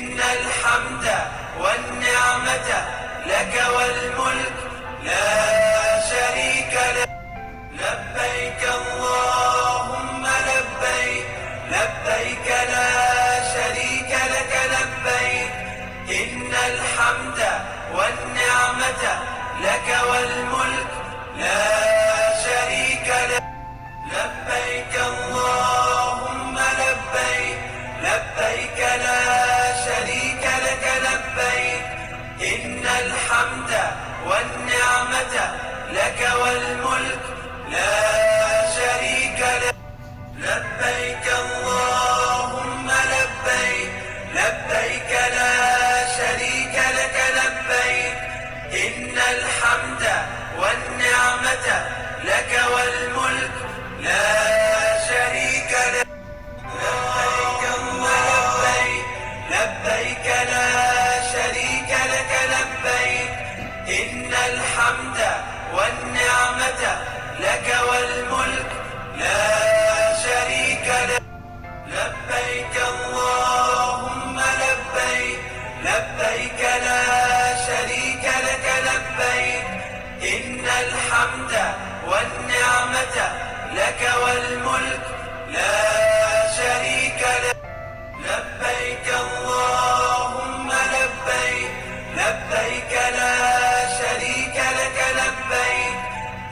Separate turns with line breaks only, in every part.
إن الحمد والنعمة لك والملك لا شريك لك لبيك اللهم لبيك لبيك لا شريك لك لبيك إن الحمد والنعمة لك والملك لا شريك لك لبيك اللهم لبيك لبيك لا شريك لك لبيك إن الحمد والنعمة لك والملك لا شريك لك لبيك اللهم لبيك لبيك لا شريك لك لبيك إن الحمد والنعمة لك والملك لا شريك لك لبيك ولبيك لبيك لا شريك لك لبيك إن الحمد والنعمة لك والملك لا شريك لك لبيك اللهم لبيك لبيك لا شريك لك لبيك إن الحمد والنعمة لك والملك لا شريك لك لبيك اللهم لبيك لبيك لا شريك لك لبيك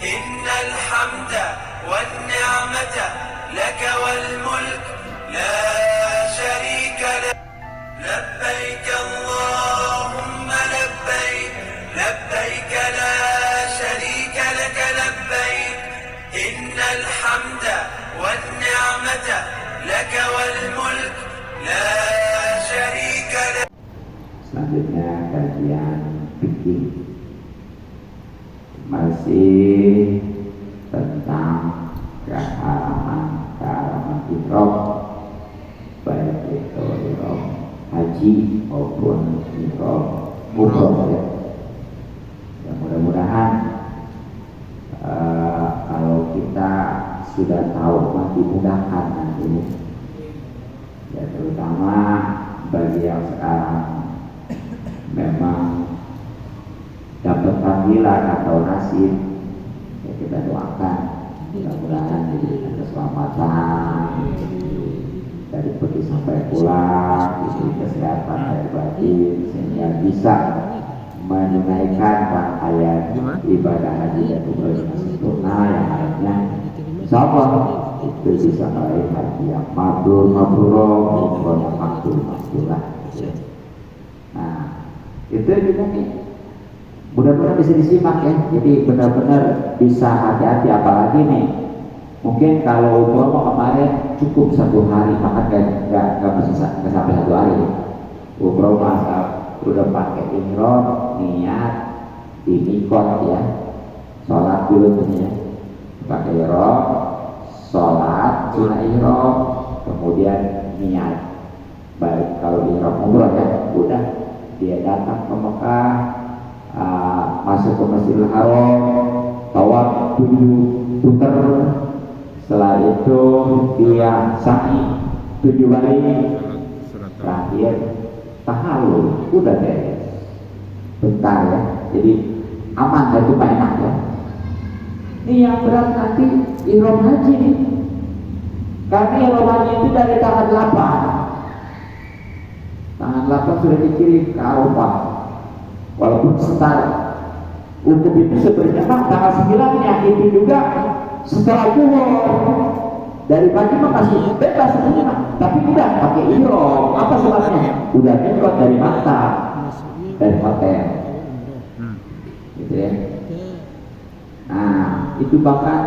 إن الحمد والنعمة لك والملك لا شريك لك لبيك اللهم لبيك لبيك لا شريك لك لبيك إن الحمد والنعمة لك والملك لا شريك لك.
Selanjutnya kajian fikih masih tentang keharaman ihram, baik itu ihram haji maupun ihram umroh ya. Ya mudah-mudahan kalau kita sudah tahu dimudahkan nanti ya, terutama bagi yang sekarang memang dapat panggilan atau nasib ya, kita doakan mudah-mudahan diberikan keselamatan dari pergi sampai pulang, diberi kesehatan dari batin sehingga bisa menunaikan rangkaian ibadah haji dan umroh dengan sempurna yang harusnya insyaallah itu bisa meraih haji yang mabrur mabrur, umroh yang makbul. Nah itu juga nih mudah-mudahan bisa disimak ya, jadi benar-benar bisa hati-hati. Apalagi nih mungkin kalau umroh kemarin cukup 1 hari, maka nggak bisa sampai 1 hari umroh masa udah pakai ihram, niat di mikot ya, sholat dulu ya, pakai ihram, sholat sunah ihram, kemudian niat. Baik kalau ihram umroh ya, udah dia datang ke Mekah, masuk ke Masjidil Haram, tawaf 7 putar, setelah itu dia sa'i 7 kali, terakhir tahallul, udah beres. Bentar ya, jadi aman itu enak ya. Ini yang berat nanti ihram haji nih, karena ihram haji itu dari tanggal 8 sudah dikirim ke Arafah. Walaupun start untuk itu sebenarnya tanggal 9-nya itu juga setelah zuhur. Dari pagi mah masih bebas sebenarnya, tapi udah pakai ihram. Apa sebabnya? Udah mikot dari Makkah, dari hotel, gitu ya. Nah itu bahkan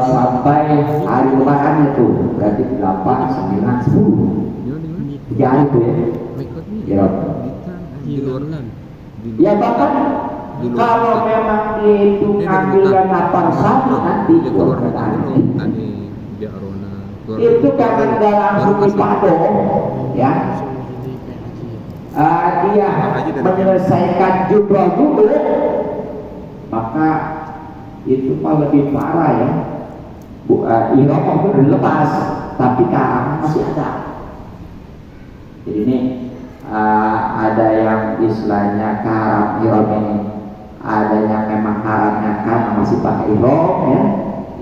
sampai hari lebarannya tuh berarti 8, 9, 10 3 hari tuh ya. Ya bahkan kalau memang itu ngambilkan 8 nanti itu karena tidak langsung dipado ya, dia menyelesaikan jumrah dulu, maka itu malah lebih parah ya. Ihram itu udah dilepas tapi karangan masih ada. Jadi ini ada yang istilahnya karam ihram ini, ada yang memang haramnya karena masih pakai ihram ya,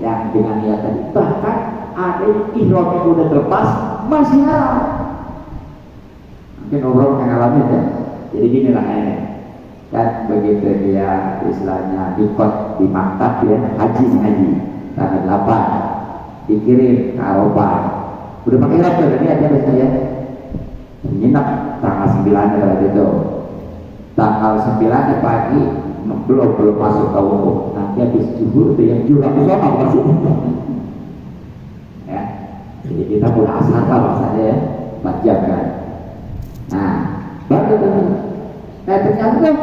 yang dengan niat tadi. Bahkan ada yang ihram yang udah terlepas masih haram. Mungkin ngobrol yang ngalamin ya. Jadi gini lah ini, kan begitu dia istilahnya ikut di maktab ya, haji tanggal 8 dikirim ke Arafah, udah pakai ihram tuh, ini aja biasanya nginep tanggal 9 adalah itu, tanggal 9 pagi belum masuk ke wukuf, nanti habis zuhur itu yang juhur sama masih ya. Jadi kita mulai asar lah maksudnya ya, 4 jam kan. Nah baru itu ternyata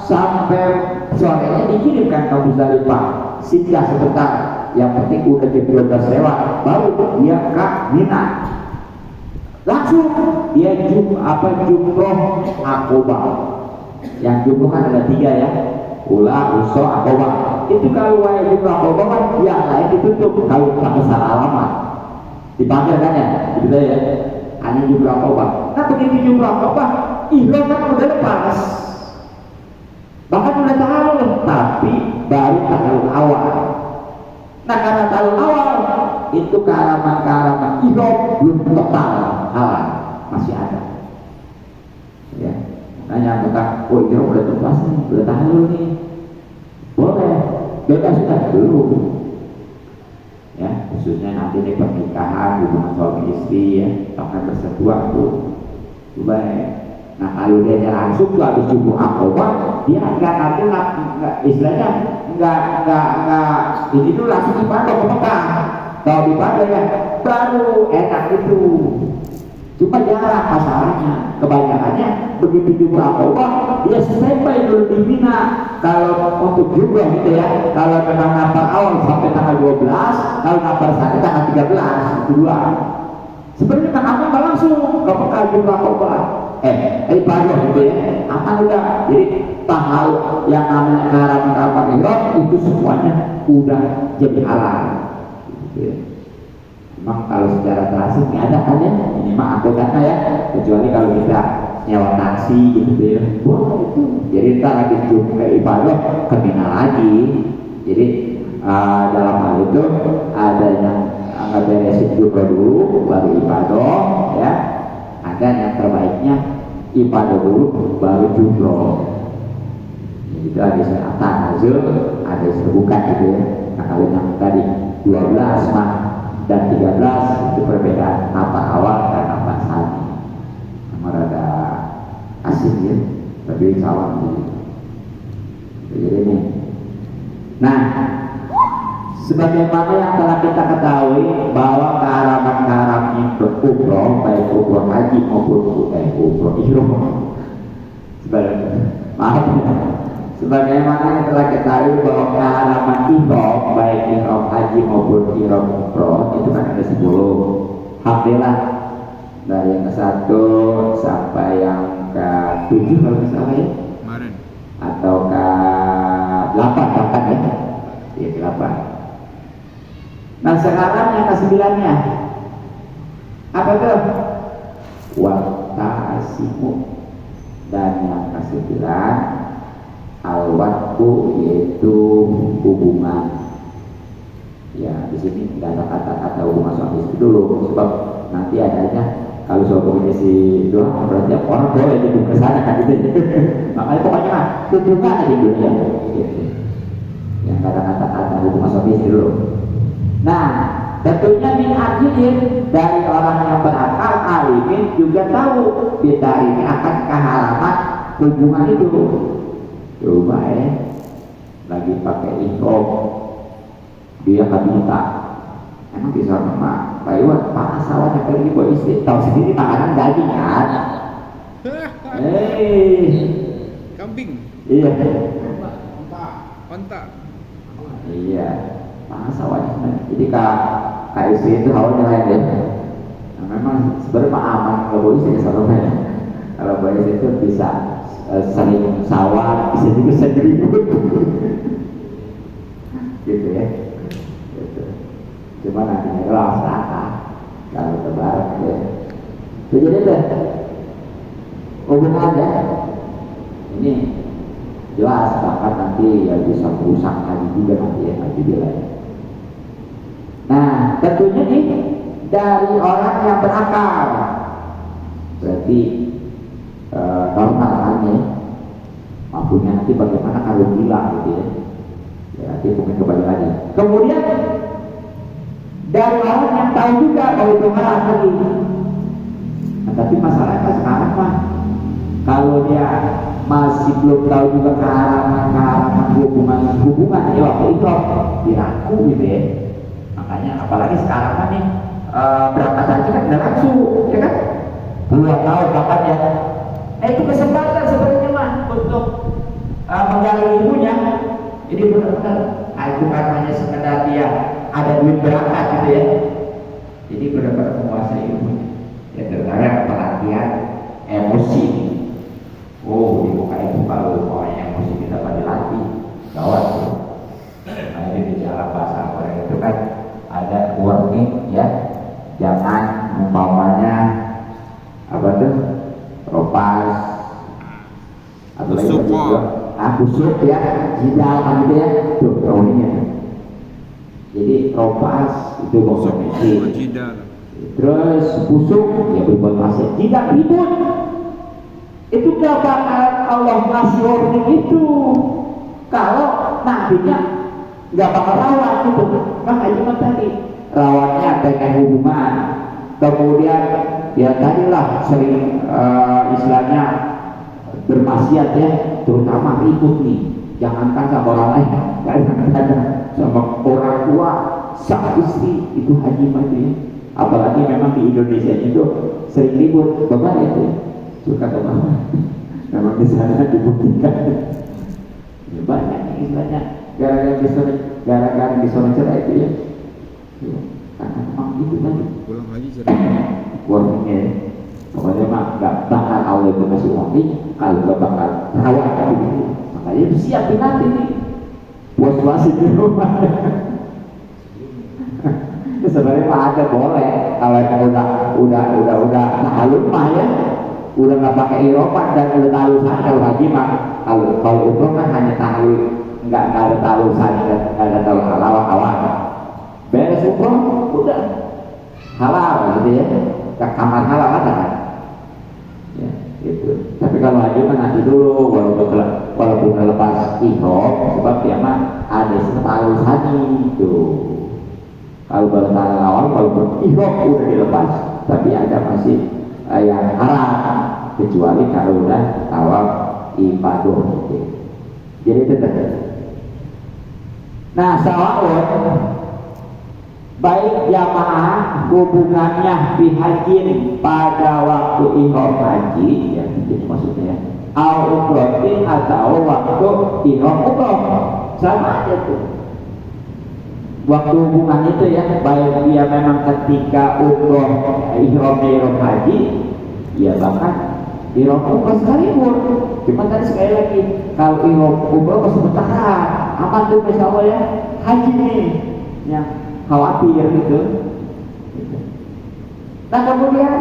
sampai sorenya dikirimkan ke Muzdalifah, singgah sebentar, yang penting udah jam 12 lewat baru dia ke Mina, langsung dia jumroh Aqobah. Yang jumroh kan ada 3 ya, Ula, Uso, Aqobah. Itu kalau jumroh Aqobah kan yang lain ditutup kalau tak salah alamat dipanggil kan ya, gitu ya. Hanya jumroh Aqobah. Nah begitu jumroh Aqobah, ihram kan udah lepas, bahkan udah tahu, tapi baru tahun awal. Nah karena tahun awal itu keharaman ihram belum total halal, masih ada ya. Nanya tentang ihram udah lepas nih, udah tahu nih, boleh bebas sudah dulu ya, khususnya nanti nih pernikahan hubungan suami istri ya, akan bersentuhan tuh baik. Nah kalau dia langsung tuh habis jumroh Aqobah, dia nggak istilahnya nggak ini tuh langsung ibadah ke Mekah. Kalau ibadah ya baru enak itu. Cuma jarang masalahnya, kebanyakannya begitu jumroh Aqobah dia standby dulu di Mina. Kalau untuk jumroh gitu ya, kalau memang nafar awal sampai tanggal 12, kalau nafar sampai tanggal 13 itu 2. Sebenarnya kan aman langsung ke Mekah jumroh Aqobah. Ibadah gitu ya, aman udah. Jadi tahal yang namanya keharaman ihram itu semuanya udah jadi halal gitu ya. Memang kalau secara klasik nggak ada kan ya, ini mah aku kata ya, kecuali kalau kita nyewa taksi gitu ya, boleh itu. Jadi ntar habis jumpa ibadah ke Mina lagi. Jadi dalam hal itu ada yang ngeberesin juga dulu baru ibadah ya. Ada yang terbaiknya ibadah dulu baru jumroh. Itu ada seatan hasil, ada sebukan gitu ya. Nah kalau yang tadi 12 mah dan 13 itu perbedaan apa awal dan apa sani. Nomor ada asing ya, tapi sawang gitu. Jadi ini. Nah, sebagaimana yang telah kita ketahui bahwa keharaman-keharaman berumroh, baik umroh haji maupun umroh ihram, sebagaimana yang telah kita ketahui bahwa keharaman ihram, baik ihram haji maupun ihram umroh itu kan ada 10. Alhamdulillah dari yang ke-1 sampai yang ke-7 kalau misalnya ya, atau ke-8 bahkan ya, 8. Nah sekarang yang ke-9-nya apa tuh? Wata'asimu. Dan yang ke-9 al-wat'u, yaitu hubungan. Ya di sini tidak ada kata-kata hubungan suami istri dulu, sebab nanti adanya kalau suami istri doang berarti orang boleh jadi ke sana kan gitu. Makanya pokoknya hubungan aja dulu ya. Gitu. Yang kata-kata hubungan suami istri dulu. Nah, tentunya min akilin, dari orang yang berakal alimin juga tahu kita ini akan kehalaman hubungan itu. Coba lagi pakai ihram dia kan minta, emang bisa sama Pak Iwan panas sawahnya pergi buat istri, tahu sendiri makanan daging kan.
Kambing.
Iya.
Onta.
Iya. Panas sawahnya. Jadi kak istri itu awalnya lain deh. Nah, memang sebenarnya aman kalau bawa istri sama saya. Kalau bawa istri itu bisa saling sawah, bisa juga sendiri. Gitu ya. Gitu. Cuma nantinya kalau usaha kalau lebaran ya Jadi itu hubungan ya. Ini jelas bahkan nanti ya bisa merusak lagi juga nanti ya nanti bilang. Nah tentunya nih dari orang yang berakal berarti normal kan ya. Mampunya nanti bagaimana kalau gila gitu ya. Ya nanti mungkin kembali lagi. Kemudian dari orang yang tahu juga bahwa itu haram lagi. Nah, tapi masalahnya sekarang mah kalau dia masih belum tahu juga keharaman hubungan ya waktu itu diraku gitu ya. Makanya apalagi sekarang kan nih berangkat haji kan tidak langsung ya kan 2 tahun bahkan ya. Itu kesempatan sebenarnya mah untuk menggali ilmunya. Jadi benar-benar bukan hanya sekedar dia ada duit berangkat gitu ya. Jadi benar-benar menguasai ilmunya. Ya terkadang pelatihan emosi. Oh di muka itu kalau orang emosi kita pada dilatih gawat. Nah ini di dalam bahasa Korea itu kan ada warning ya. Jangan umpamanya apa tuh ropas atau busuk ya jidal gitu ya tuh warningnya. Jadi ropas itu konsumsi, terus busuk ya berbuat maksiat, tidak ribut. Itu gak bakalan Allah ngasih warning itu kalau nabinya gak bakal rawat gitu. Makanya tadi rawatnya pengen hubungan, kemudian ya tadilah sering istilahnya bermaksiat ya, terutama ribut nih. Jangankan sama orang lain, kadang-kadang sama orang tua, sang istri itu haji mati ya. Apalagi memang di Indonesia itu sering ribut, bapak itu suka kemana? Memang di sana dibuktikan. Ya, banyak istilahnya gara-gara disono cerai itu ya. Karena memang itu tadi.
Pulang haji cerai.
Warningnya, pokoknya mah nggak bakal Allah itu masih warning kalau nggak bakal rawat gitu. Makanya siapin nanti nih puas-puasin di rumah. Sebenarnya mah ada boleh kalau yang udah halus mah ya, udah nggak pakai iropan dan udah talusan kalau haji mah kalau umroh kan hanya tahlul, nggak ada talusan, nggak ada talu halal. Beres umroh udah halal gitu ya, ke kamar halal ada kan? Ya, gitu. Tapi kalau haji mah nanti dulu walaupun lepas ihram sebab dia mah ada talusan itu. Kalau bertanya awal, kalau berihram udah dilepas, tapi ada masih yang haram, kecuali kalau udah awal ibadah. Jadi tetap. Nah, sawa'un baik jamaah hubungannya bihajin pada waktu ihram haji, ya itu maksudnya. Al umrohin atau waktu ihram umroh, sama aja tuh. Waktu hubungan itu ya, baik dia memang ketika umroh ihram haji, ya bahkan ihram umroh sekalipun. Cuma tadi sekali lagi, kalau ihram umroh sementara, aman tuh insya Allah ya, haji nih, ya khawatir gitu. Nah kemudian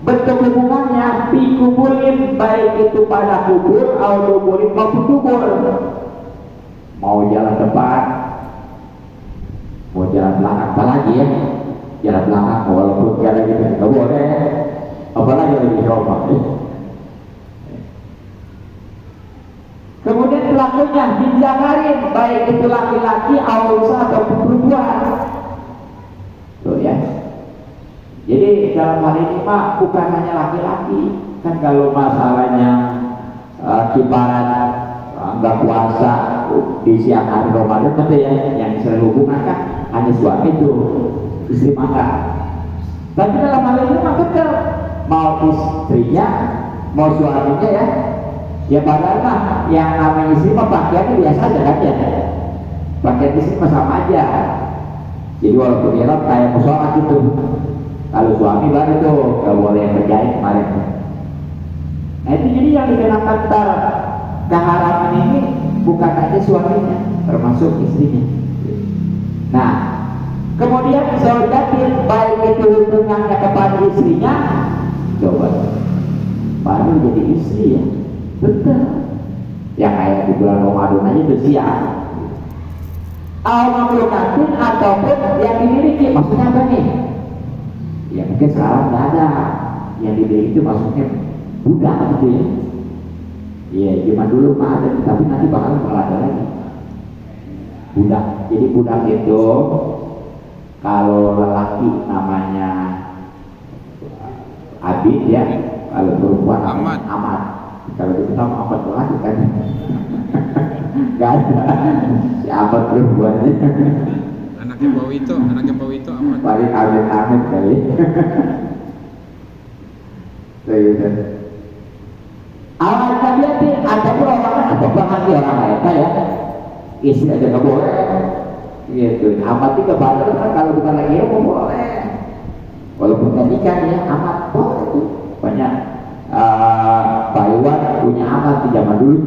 bentuk hubungannya dikumpulin, baik itu pada kubur atau kumpulin maupun kubur. Mau jalan depan, mau jalan belakang, apalagi ya jalan belakang walaupun jalan gitu nggak boleh, apalagi lebih rumah. Kemudian pelakunya dijakarin, baik itu laki-laki atau perempuan. Tuh ya. Jadi dalam hal ini mah bukan hanya laki-laki, kan kalau masalahnya kiparan nggak puasa di siang hari Ramadan itu ya yang sering hubungan kan hanya suami itu istri makan. Tapi dalam hal ini mah betul mau istrinya mau suaminya ya padahal mah yang namanya istri mah pakaiannya biasa aja kan ya, pakaian istri mah sama aja. Jadi walaupun ihram kayak musola gitu, kalau suami baru tuh nggak boleh kerjain kemarin. Nah itu jadi yang dikenakan keharaman ini bukan aja suaminya, termasuk istrinya. Nah, kemudian zaujatin, baik itu hubungannya kepada istrinya coba baru jadi istri ya, betul. Yang kayak di bulan Ramadan aja itu siap. Al-mamlukatin ataupun yang dimiliki, maksudnya apa nih? Ya mungkin sekarang nggak ada yang dimiliki, itu maksudnya budak gitu ya. Iya, zaman dulu mah ada, tapi nanti bakal ada lagi. Budak. Jadi budak itu kalau lelaki namanya Abid ya, kalau perempuan Amat. Kalau kita sama Amat lelaki kan, nggak ada. Si Amat perempuannya.
Anaknya Pak Wito Amat.
Paling Amin kali. Awal tabiati ataupun orang atau bahkan orang lain ya, istri aja nggak boleh. Gitu. Amat itu kebanyakan kan kalau bukan lagi ya boleh. Walaupun nggak nikah ya amat boleh itu. Banyak Pak Iwan punya amat di zaman dulu.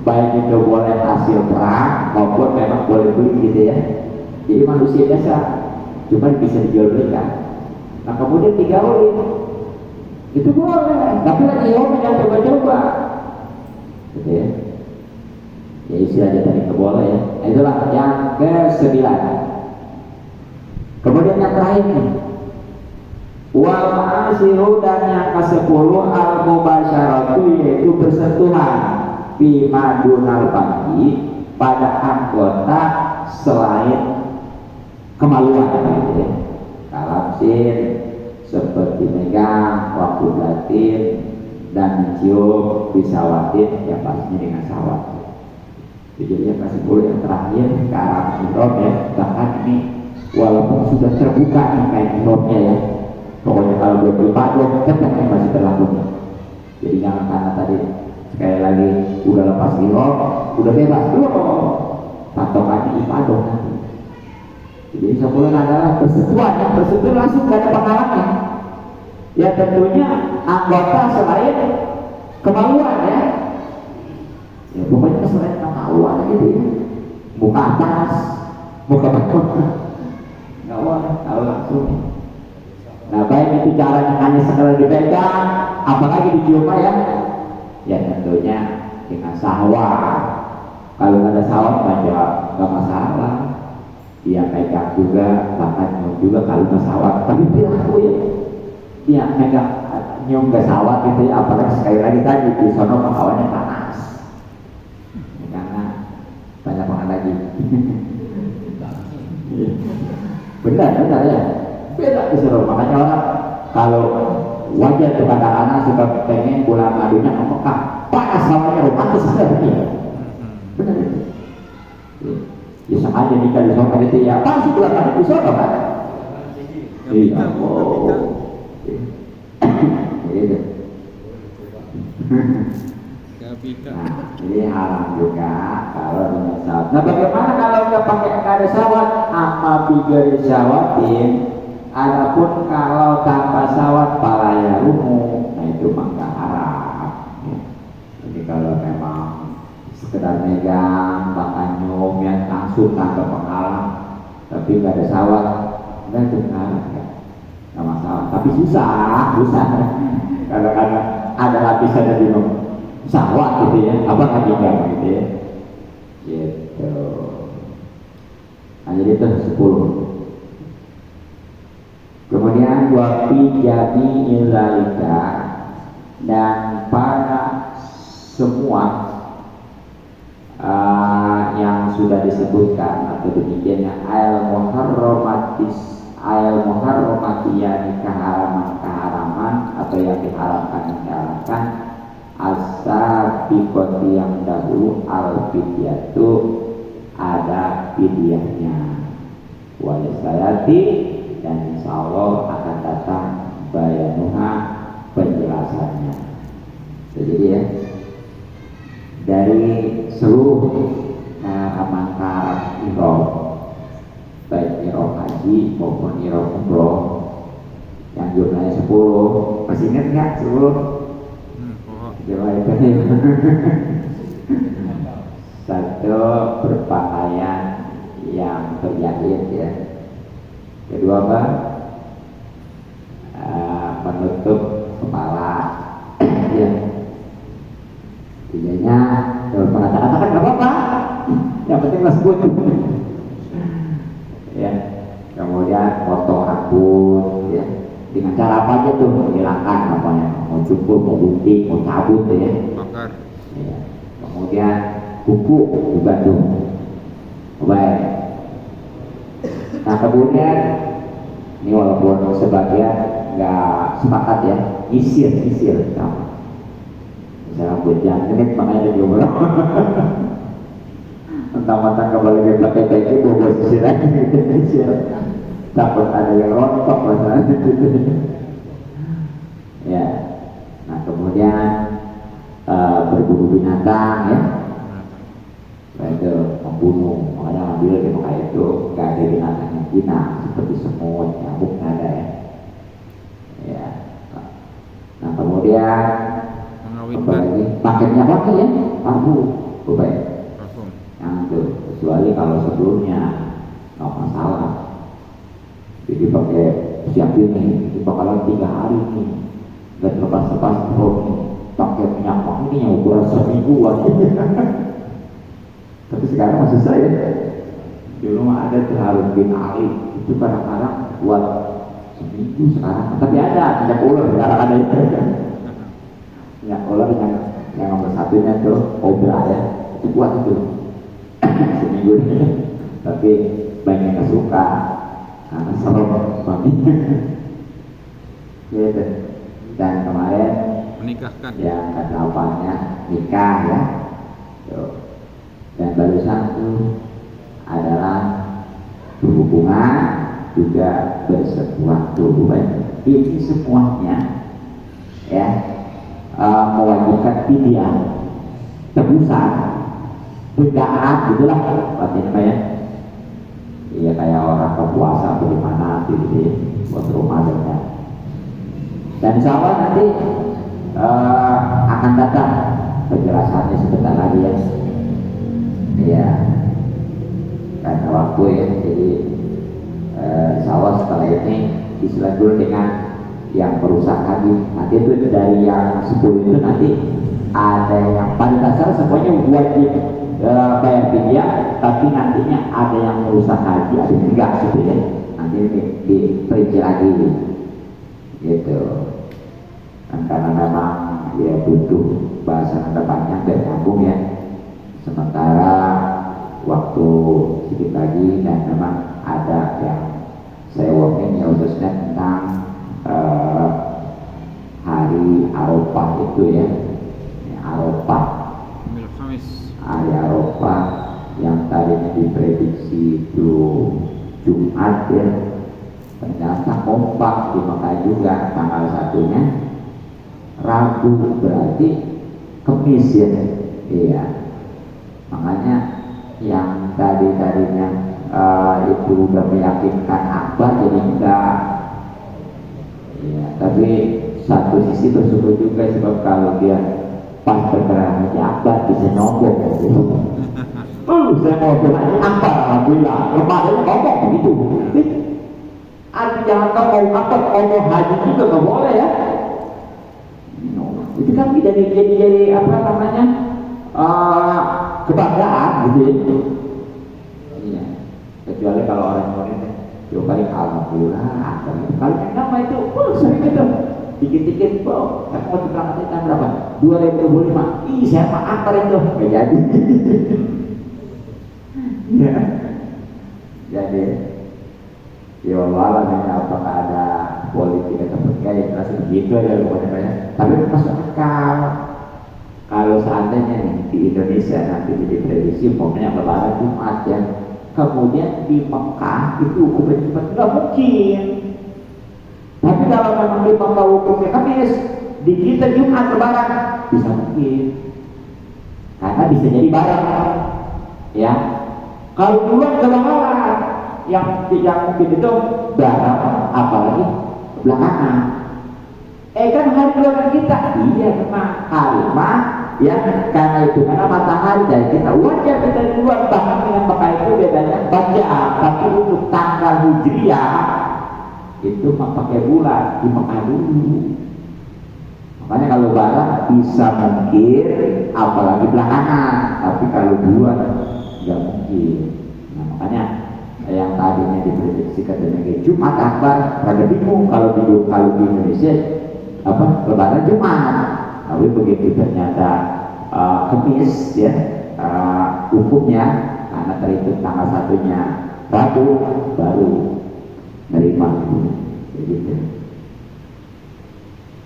Baik itu boleh hasil perang maupun memang boleh beli gitu ya. Jadi manusia biasa, cuma bisa dijual belikan. Nah kemudian digaulin, itu boleh. Tapi lagi yang coba-coba, gitu ya. Ya istilahnya tadi boleh ya. Nah, itulah yang ke-9. Kemudian yang terakhir nih, wal ma'asiru, dan yang ke-10 al-mubasyaratu, yaitu bersentuhan bima dunal bagi pada anggota selain kemaluan gitu ya. Kalapsin seperti megang, waktu batin, dan mencium bisawatin, ya pastinya dengan sawat. Jadi yang ke-10 yang terakhir ke arah mihrab ya. Bahkan ini walaupun sudah terbuka nih kain mihrabnya ya, pokoknya kalau belum dipakai tetap masih berlaku. Jadi jangan karena tadi sekali lagi udah lepas mihrab, udah bebas belum, patokannya ibadah nanti. Jadi 10 adalah persetujuan, yang bersetujuan langsung gak ada penghalangnya. Ya tentunya anggota selain kemaluan ya. Ya pokoknya selain kemaluan gitu ya. Muka atas, muka bawah, nggak boleh kalau langsung. Nah baik itu caranya hanya sekedar dipegang, apalagi dicium ya. Ya tentunya dengan sahwat. Kalau nggak ada sahwat aja nggak masalah. Dia pegang juga, bahkan nyium juga kalau pesawat. Tapi perilaku ya, dia pegang nyium pesawat itu ya, apalagi sekali lagi tadi di sono hawannya panas. Karena banyak banget lagi. Benar ya. Beda di sono. Makanya orang kalau wajar kepada anak suka pengen bulan madunya ke Mekah, panas hawanya romantis sekali. Benar ya. Ya sama aja nikah di sana itu ya pasti bulan madu di sana kan. Iya. Gitu. Nah, ini haram juga kalau dengan sawat. Nah bagaimana kalau nggak pakai nggak ada sawat? Amma bigari sawatin. Adapun kalau tanpa sawat palaya rumu, nah itu maka haram. Jadi kalau memang sekedar megang, bahkan nyium yang langsung tanpa penghalang, tapi nggak ada sawat, nggak dengar, nggak masalah. Tapi susah. Kadang-kadang ada lapisan dari sawat gitu ya, apa lagi nggak gitu ya, gitu. Nah jadi itu 10. Kemudian wafi jadi ilalika, dan pada semua yang sudah disebutkan atau demikiannya al muharramati keharaman atau yang diharamkan as-sabiqati yang dahulu al-fidyatu ada fidyahnya wal sayati, dan insyaallah akan datang bayanuha penjelasannya. Jadi ya dari seluruh rangkaian ihram, baik ihram haji maupun ihram umroh yang jumlahnya 10, masih ingat nggak 10? Satu, berpakaian yang berjahit ya. Kedua apa? menutup kepala. Ya, tidaknya kalau kata-kata kan nggak apa-apa, yang penting sebut. Ya, kemudian potong rambut, ya, dengan cara apa aja tuh menghilangkan apanya, mau cukur, mau gunting, mau cabut, ya.
Bakar.
Ya. Kemudian kuku juga tuh, baik. Nah kemudian ini walaupun sebagian nggak sepakat ya, isir, sama. Misalnya buat jangan genit makanya ada jomblo. Mentang-mentang kembali ke pakai baju bawa sisir lagi, isir. Takut ada yang rontok masalahnya. Ya, nah kemudian berburu binatang ya, itu membunuh, makanya ambil di muka itu nggak ada binatang yang jinak seperti semut, nyamuk nggak ada ya. Ya, nah kemudian apa lagi? Pakai minyak wangi ya, parfum, baik. Yang itu kecuali kalau sebelumnya nggak masalah. Jadi pakai siap ini, bakalan 3 hari nih, dan lepas-lepas nih, pakai minyak wangi yang ukuran semingguan. Tapi sekarang masih saya di rumah ada Harun bin Ali itu kadang-kadang buat seminggu sekarang. Tapi ada minyak ular sekarang ada itu. Minyak ular yang nomor satunya tuh Obra ya, itu buat itu seminggu ini. Tapi banyak yang suka karena serem wangi. Gitu. Dan kemarin
menikahkan
yang ke-8-nya nikah ya. Tuh. Dan barusan itu adalah berhubungan juga bersesuatu. Ini semuanya ya mewajibkan fidyah, tebusan, bid'ah gitulah artinya ya. Iya kayak orang berpuasa bagaimana gitu buat Ramadan ya. Dan insya Allah nanti akan datang penjelasannya sebentar lagi ya. Ya, karena waktu ya, jadi insya Allah setelah ini diselanjutkan dengan yang merusak lagi. Nanti itu dari yang 10 itu nanti ada yang pada dasar semuanya wajib bayar fidyah, tapi nantinya ada yang merusak haji, ada yang enggak gitu ya. Nanti diperinci lagi gitu. Dan karena memang ya butuh bahasan yang panjang dan nyambung ya. Sementara waktu sedikit lagi dan memang ada yang saya omongin ya khususnya tentang hari Arafah itu ya, Arafah, hari Arafah yang tadinya diprediksi itu Jumat ya, ternyata kompak di Mekah juga tanggal 1-nya Rabu, berarti Kamis ya, iya. Makanya yang tadinya itu udah meyakinkan Akbar jadi enggak ya, tapi satu sisi bersyukur juga sebab kalau dia pas bergerak Akbar bisa nyombong gitu. Saya mau bilang Akbar alhamdulillah kemarin ngomong begitu. Arti jangan kau mau Akbar ngomong haji juga nggak boleh ya. Itu kan jadi apa namanya kebanggaan gitu ya. Iya. Kecuali kalau orang Indonesia yo paling alhamdulillah ada kalau yang nama itu sering itu dikit-dikit saya mau diberangkatin tahun berapa 2025 saya mah akar itu nggak jadi. Ya jadi ya Allah namanya apakah ada politik atau enggak ya terasa begitu aja pokoknya. Tapi masuk akal kalau seandainya nih di Indonesia nanti diprediksi pokoknya lebaran Jumat ya, kemudian di Mekah itu hukumnya Jumat nggak mungkin. Tapi kalau memang di Mekah hukumnya Kamis, di kita Jumat lebaran bisa mungkin, karena bisa jadi barang ya. Kalau duluan galang-galang yang mungkin itu barang apalagi belakangan. Kan hari keluaran kita iya memang kalimah ya, karena itu karena matahari dari kita wajar kita keluar, bahkan dengan Mekah itu bedanya baca, tapi untuk tanggal hijriah itu mah pakai bulan di Mekah dulu. Makanya kalau barat bisa mungkin, apalagi belakangan, tapi kalau bulan nggak mungkin. Nah, makanya yang tadinya diprediksi katanya Jumat Akbar, rada bingung kalau di Indonesia apa lebaran Jumat, tapi begitu ternyata Kamis ya hukumnya karena terhitung tanggal satunya Rabu baru nerima gitu.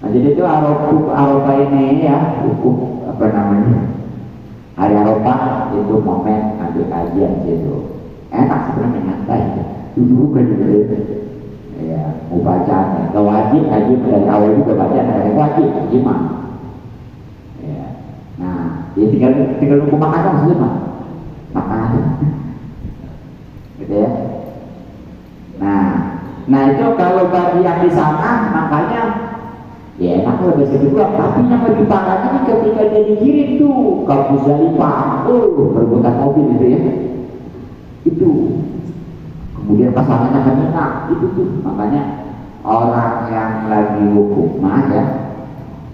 Nah, jadi itu Arafah ini ya hukum apa namanya hari Arafah itu momen ambil kajian gitu. Enak sebenarnya nyantai duduk kan gitu ya mau baca nggak wajib haji dari awal juga baca dari wajib gimana ya. Nah jadi tinggal nunggu makan dong semua makan gitu ya. Nah itu kalau bagi yang di sana makanya ya enak lebih sedikit, tapi yang lebih parah ini ketika dia dikirim tuh ke Muzdalifah, berebutan mobil gitu ya, itu kemudian pasangannya ke Mina, itu tuh makanya orang yang lagi hukumah ya,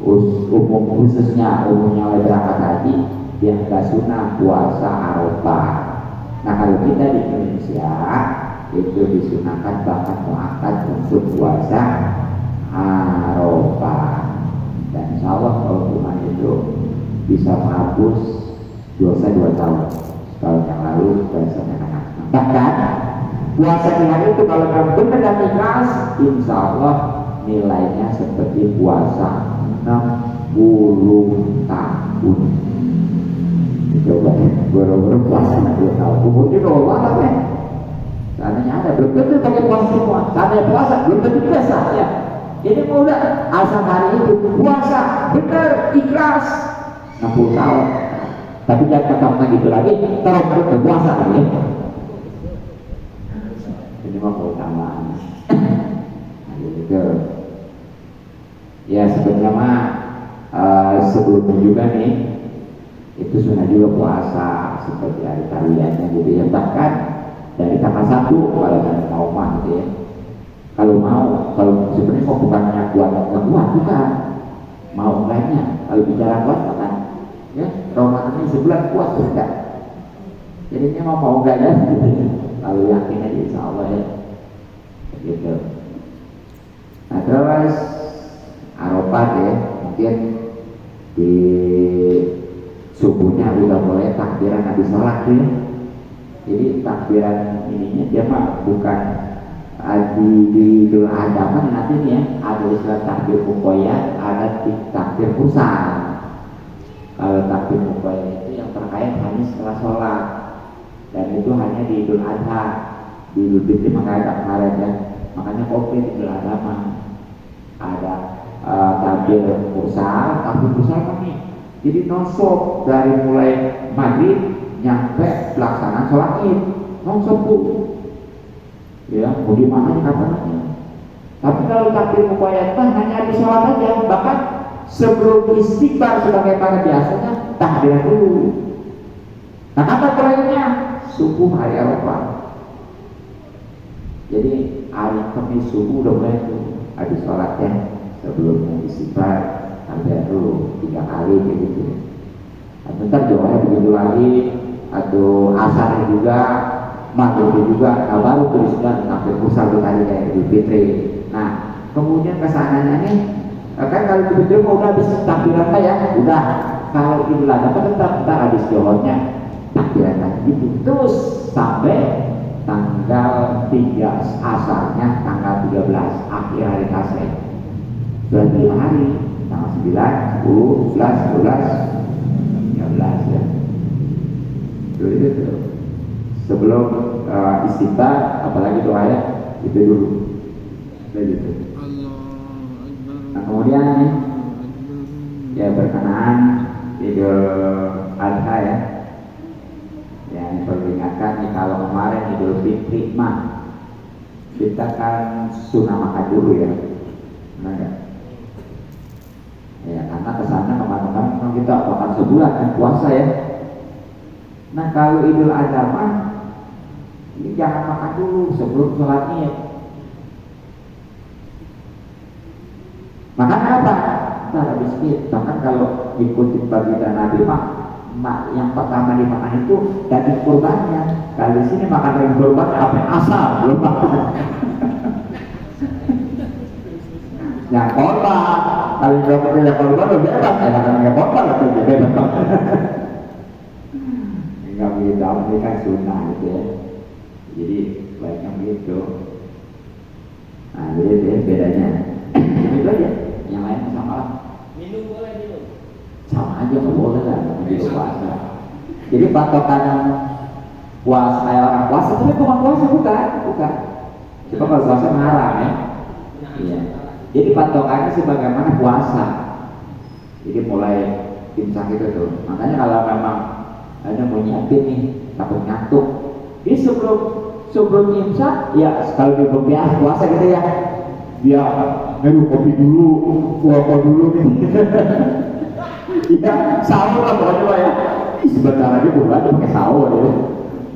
umumnya oleh berangkat haji, dia nggak sunah puasa Arafah. Nah kalau kita di Indonesia itu disunahkan bahkan muakkad untuk puasa Arafah, dan insya Allah kalau Tuhan itu bisa menghapus dosa 2 tahun tahun yang lalu biasanya anak. Bahkan puasa di hari itu kalau kamu benar dan ikhlas, insya Allah nilainya seperti puasa 60 tahun. Coba ya, baru puasa 2 tahun, umurnya udah banget ya. Seandainya ada, belum tentu pakai puasa semua. Seandainya puasa, belum tentu biasa ya. Jadi mau udah asal hari itu puasa benar ikhlas 60 tahun. Tapi jangan kata gitu lagi, terus berpuasa lagi. Ini mah keutamaan. Gitu. Ya sebenarnya mah sebelumnya juga nih itu sunnah juga puasa seperti hari tarwiyahnya gitu ya. Bahkan dari tanggal 1 kalau mau mah gitu ya. Kalau sebenarnya kok bukannya kuat bukan, mau enggaknya. Kalau bicara kuat kan, ya Ramadan ini sebulan kuat enggak. Jadinya mau enggaknya, kalau yakin aja insya Allah ya, gitu. Nah terus Arafah ya, mungkin di subuhnya udah mulai takbiran habis sholat ya. Jadi takbiran ininya dia mah bukan di Idul Adha kan nanti nih ya, ada istilah takbir mukoyat, ada takbir pusat. Kalau takbir mukoyat itu yang terkait hanya setelah sholat, dan itu hanya di Idul Adha. Di Idul Fitri makanya kemarin ya, makanya komplit Idul Adha mah ada takbir pusat kan nih. Jadi nonstop dari mulai maghrib nyampe pelaksanaan sholat id, nonstop tuh. Ya, mau di mana kapan aja. Tapi kalau takbir mukoyat hanya di sholat aja, bahkan sebelum istighfar sebagaimana biasanya tahlilan dulu. Nah kata terakhirnya subuh hari Arafah. Jadi hari Kamis subuh udah mulai tuh habis sholatnya sebelum istighfar tahlilan dulu 3 kali kayak gitu. Nah, bentar doanya begitu lagi atau asar juga. Maghrib juga, nah baru tuliskan takbir pusat tadi kayak Idul Fitri. Nah, kemudian kesananya nih, kan kalau Idul Fitri mau udah habis takbiran ya, udah. Kalau Idul Adha tetap ntar habis johornya takbiran lagi gitu. Terus sampai tanggal 3 asarnya tanggal 13 akhir hari kasih. Sudah 5 hari, tanggal 9, 10, 11, 12, 13 ya. Itu sebelum istighfar, apalagi doanya itu dulu, begitu. Nah kemudian nih, ya berkenaan Idul Adha ya, yang perlu diingatkan nih kalau kemarin Idul Fitri mah kita kan sunnah makan dulu ya, benar nggak? Ya karena kesana kemarin kita makan sebulan kan puasa ya. Nah kalau Idul Adha mah jangan makan dulu sebelum sholat id. Makanya apa? Cara miskin. Bahkan kalau ikutin baginda Nabi yang pertama dimakan itu daging kurbannya. Kalau di sini makan daging kurban apa asal belum makan. Yang korban, kalau nggak punya korban lo bebas, enakan nggak korban lah tuh bebas. Nggak begitu, ini kan sunnah gitu ya. Jadi baiknya begitu. Nah, jadi bedanya. Itu aja. Yang lain sama lah.
Minum boleh minum.
Sama aja nggak boleh lah begitu puasa. Jadi patokan puasa kayak orang puasa, tapi bukan puasa bukan. Coba kalau puasa ngarang ya. Iya. Jadi patokannya sebagaimana puasa. Jadi mulai imsak itu tuh. Makanya kalau memang ada mau nyiapin nih takut ngantuk, jadi sebelum imsak ya kalau di puasa gitu ya, dia minum kopi dulu, rokok dulu nih. Iya sahur lah pokoknya Pak ya. Sebentar lagi bukan pakai sahur ya.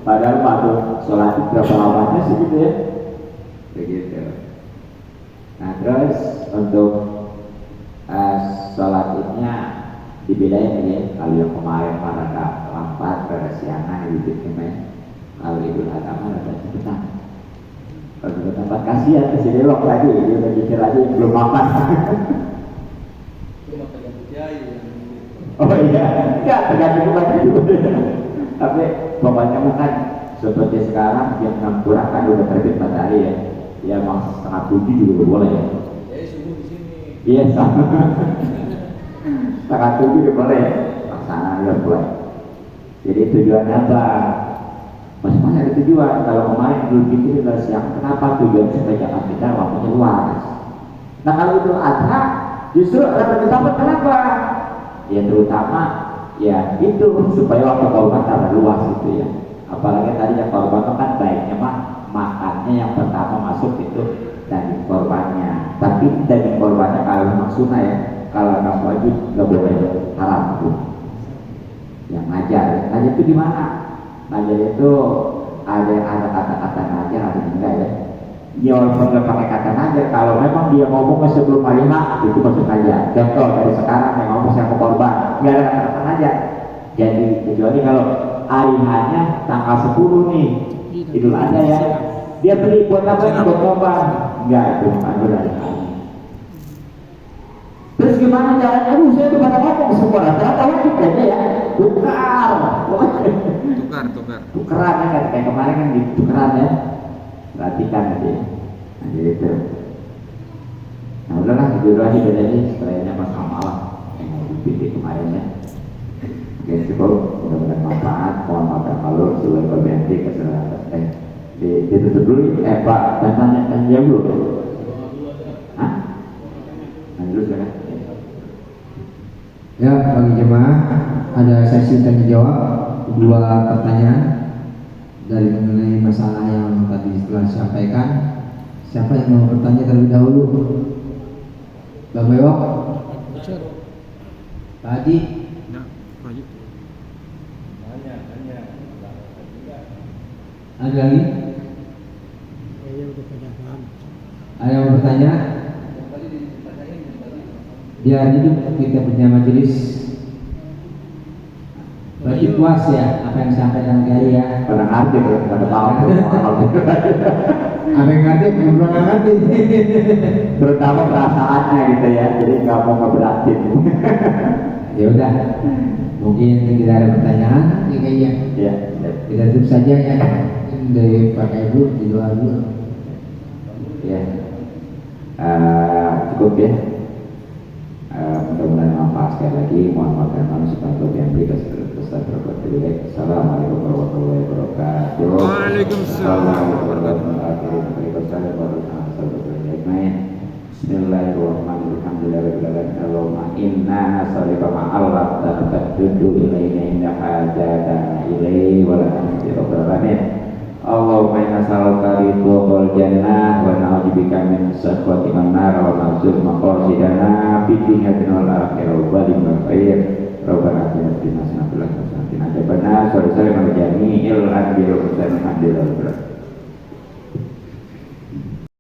Padahal Pak tuh sholat berapa lamanya sih gitu ya. Begitu. Nah terus untuk sholat idnya dibedain ya. Kalau yang kemarin rada lambat, rada siangan gitu kan. Kalau Idul Adha rada cepetan. Kalau di tempat kasihan ke sini loh lagi, dia udah mikir lagi belum makan.
Cuma tergantung kiai yang
Oh iya, enggak tergantung banyak juga. Tapi pokoknya bukan seperti sekarang jam 6 kurang kan udah terbit matahari ya. Ya mau setengah 7 juga boleh ya.
jadi subuh di sini.
Iya sama. Setengah 7 juga boleh. Laksana udah boleh. Jadi tujuannya apa? Masing-masing ada tujuan. Kalau kemarin dulu pikir udah siang, kenapa tujuan supaya jangan kita waktunya luas. Nah kalau Idul Adha justru dapat kita kenapa? Ya terutama ya itu supaya waktu korban tambah luas gitu ya. Apalagi tadi yang korban kan baiknya makannya yang pertama masuk itu daging korbannya. Tapi daging korbannya kalau memang sunnah ya, kalau nggak wajib nggak boleh haram itu. Yang ngajar itu di mana? Ngajar itu ada kata-kata ngajar, ada enggak ya? Dia walaupun nggak pakai kata ngajar, kalau memang dia ngomong sebelum hari H itu masuk ngajar. Contoh dari sekarang yang ngomong siapa korban, nggak ada kata-kata ngajar. Jadi kecuali kalau hari H-nya tanggal 10 nih, Idul Adha ya, dia beli buat apa? Buat korban? Enggak, itu bukan dari H. Terus gimana caranya? Saya tuh pada ngomong semua, ternyata wajib kayaknya ya. Tukeran ya, kayak kemarin kan ditukeran ya. Perhatikan nanti ya. Nah jadi itu. Nah udahlah, itu aja bedanya. Setelahnya mas amalah yang mau dipilih kemarin ya. Oke cukup, mudah-mudahan manfaat. Mohon maaf yang malu, seluruh berhenti kesalahan. Ditutup dulu Pak, dan tanya dulu. Hah? Nanti dulu kan?
Ya, bagi jemaah ada sesi tanya jawab, 2 pertanyaan dari mengenai masalah yang tadi telah disampaikan. Siapa yang mau bertanya terlebih dahulu? Bang Bewok? Pak Haji? Ada lagi? Ada yang mau bertanya? Biar hidup kita punya majelis. Berarti puas ya apa yang disampaikan Kiai ya.
Pada ngerti, pada tahu.
Apa yang ngerti, belum ngerti.
Terutama perasaannya gitu ya, jadi nggak mau ngeberatin.
Ya udah, mungkin tidak ada pertanyaan ya kayaknya.
Ya,
Kita tutup saja ya dari Pak Ibu di luar dulu.
ya. Cukup ya. Mudah-mudahan manfaat sekali lagi. Mohon maaf dan maaf sebab yang berikan besar berkat dari. Assalamualaikum warahmatullahi wabarakatuh.
Waalaikumsalam.
Bismillahirrahmanirrahim. Allahumma inna nas'aluka ma'allah taqaddudu ilaina inna hajatana ilaihi wa la tanfiru alamin. Allahumma inna nas'aluka ridhal jannah wa na'udzubika min sakhatil nar wa na'udzu maqasidana fi dunya wal akhirah wa bimal khair. Rabbana atina fid dunya hasanatan wa qina adzabannar. Sallallahu alaihi wa sallam jami'il anbiya'i wa sallam alhamdulillah.